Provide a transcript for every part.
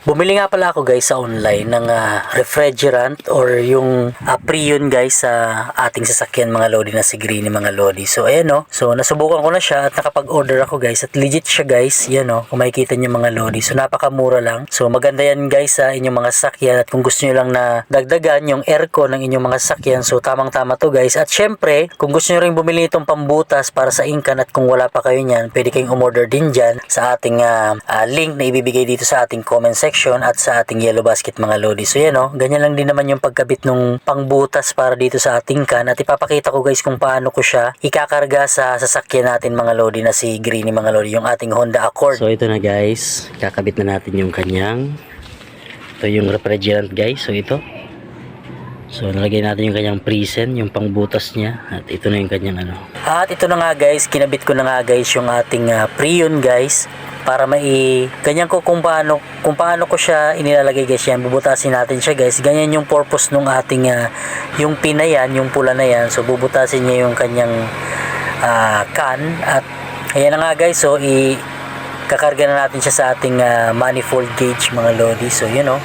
Bumili nga pala ako guys sa online ng refrigerant or yung Prion guys sa ating sasakyan mga lodi na si Greeny mga lodi. So ayan o. So nasubukan ko na siya at nakapag-order ako guys at legit siya guys. Yan o. Kung makikita nyo mga lodi. So napakamura lang. So maganda yan guys sa inyong mga sasakyan at kung gusto nyo lang na dagdagan yung aircon ng inyong mga sasakyan. So tamang tama to guys. At syempre kung gusto nyo rin bumili itong pambutas para sa Incan at kung wala pa kayo nyan, pwede kayong umorder din dyan sa ating link na ibibigay dito sa ating comment section at sa ating yellow basket mga lodi. So yan o, ganyan lang din naman yung pagkabit nung pangbutas para dito sa ating can at ipapakita ko guys kung paano ko siya ikakarga sa sasakyan natin mga lodi na si Greeny mga lodi, yung ating Honda Accord. So ito na guys, kakabit na natin yung kanyang, ito yung refrigerant guys. So ito, so nalagay natin yung kanyang prisen, yung pangbutas niya at ito na yung kanyang ano. At ito na nga guys, kinabit ko na nga guys yung ating Prion guys para ganyan ko kung paano ko siya inilalagay guys. Yan, bubutasin natin siya guys. Ganyan yung purpose nung ating yung pin na yan, yung pula na yan. So bubutasin niya yung kanyang can at ayan na nga guys. So kakarga na natin siya sa ating manifold gauge mga lodi. So yun o.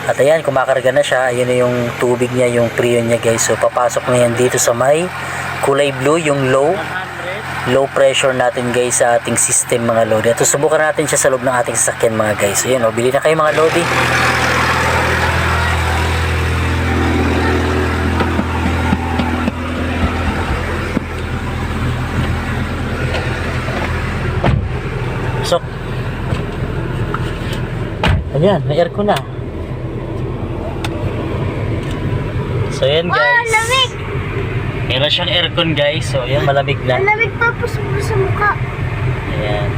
At ayan, kumakarga na siya. Ayun na yung tubig niya, yung Prion niya guys. So papasok na yan dito sa may kulay blue, yung low pressure natin guys sa ating system mga lodi. At susubukan natin siya sa loob ng ating sasakyan mga guys. So yun o, bili na kayo mga lodi. So ayan, may aircon na. So yan guys. Malamig! Meron siyang aircon guys. So yan, malamig na. Malamig pa po sa mukha. Ayan.